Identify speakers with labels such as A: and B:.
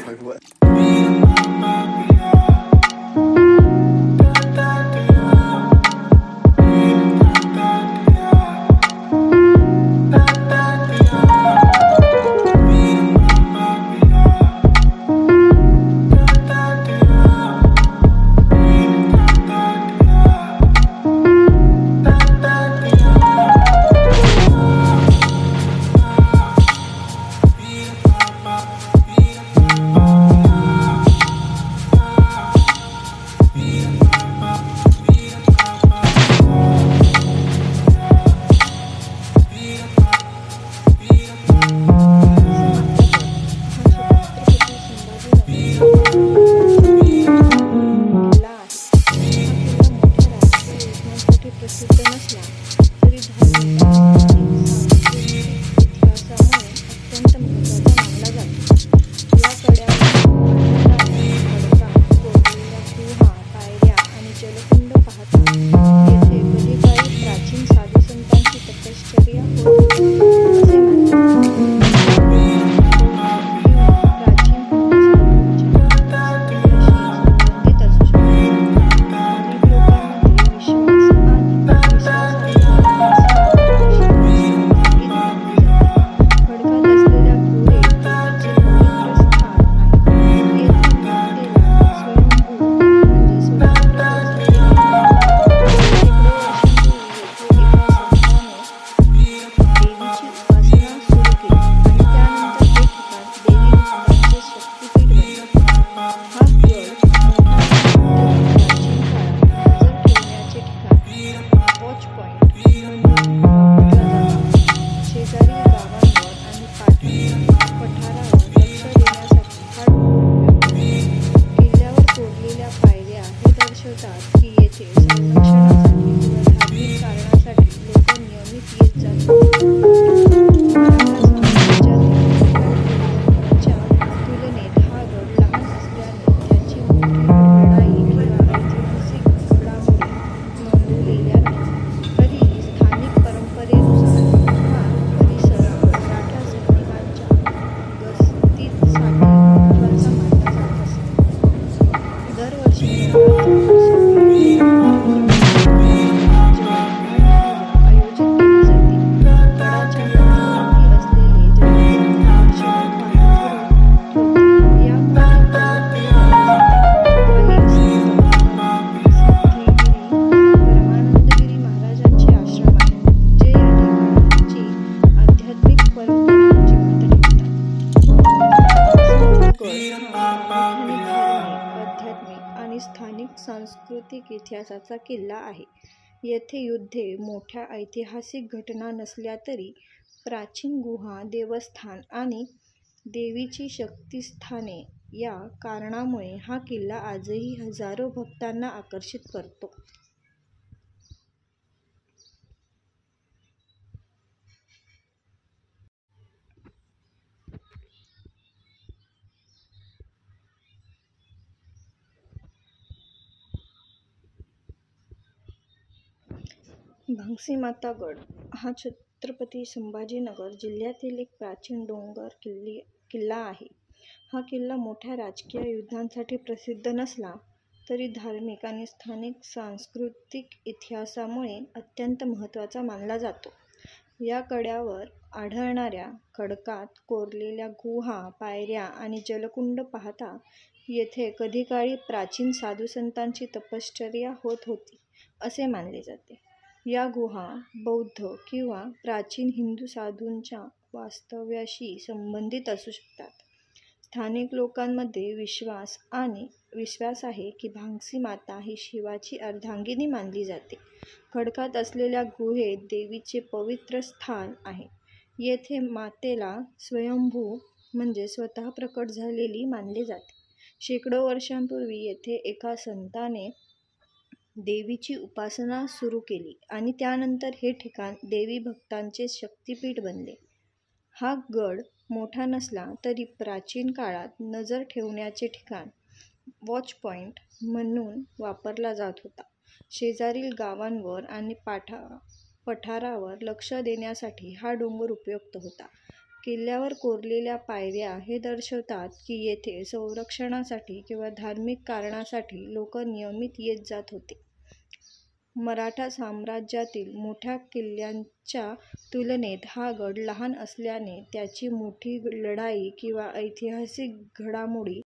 A: भगवान.
B: प्रसिद्ध नसला तरी धार्मिक आणि सांस्कृतिक इतिहासामुळे अत्यंत महत्त्वाचा मानला जातो. या कड्यावर खडकात कोरलेल्या गुहा, पायऱ्या आणि जलकुंड पाहता येथे कधी काळी प्राचीन साधुसंतांची तपश्चर्या होत होती असे मानले स्थानिक सांस्कृतिक इतिहासाचा किल्ला आहे. येथे युद्धे, मोठ्या ऐतिहासिक घटना नसल्या तरी प्राचीन गुहा, देवस्थान आणि देवीची शक्तिस्थाने या कारणामुळे हा किल्ला आजही हजारो भक्तांना आकर्षित करतो. भांगसीमाता गड हा छत्रपती संभाजीनगर जिल्ह्यातील एक प्राचीन डोंगर किल्ला आहे. हा किल्ला मोठ्या राजकीय युद्धांसाठी प्रसिद्ध नसला तरी धार्मिक आणि स्थानिक सांस्कृतिक इतिहासामुळे अत्यंत महत्त्वाचा मानला जातो. या कड्यावर आढळणाऱ्या खडकात कोरलेल्या गुहा, पायऱ्या आणि जलकुंड पाहता येथे कधी काळी प्राचीन साधुसंतांची तपश्चर्या होत होती असे मानले जाते. या गुहा बौद्ध किंवा प्राचीन हिंदू साधूंच्या वास्तव्याशी संबंधित असू शकतात. स्थानिक लोकांमध्ये विश्वास आहे की भांगसी माता ही शिवाची अर्धांगिनी मानली जाते. खडकात असलेल्या गुहेत देवीचे पवित्र स्थान आहे. येथे मातेला स्वयंभू म्हणजे स्वतः प्रकट झालेली मानले जाते. शेकडो वर्षांपूर्वी येथे एका संताने देवीची उपासना सुरू केली आणि त्यानंतर हे ठिकाण देवी भक्तांचे शक्तिपीठ बनले. हा गड मोठा नसला तरी प्राचीन काळात नजर ठेवण्याचे ठिकाण, वॉच पॉइंट म्हणून वापरला जात होता. शेजारील गावांवर आणि पठारावर लक्ष देण्यासाठी हा डोंगर उपयुक्त होता. किल्ल्यावर कोरलेल्या पायऱ्या हे दर्शवतात की येथे संरक्षणासाठी किंवा धार्मिक कारणासाठी लोक नियमित येत जात होते. मराठा साम्राज्यातील मोठ्या किल्ल्यांच्या तुलनेत हा गड लहान असल्याने त्याची मोठी लढाई किंवा ऐतिहासिक घडामोडी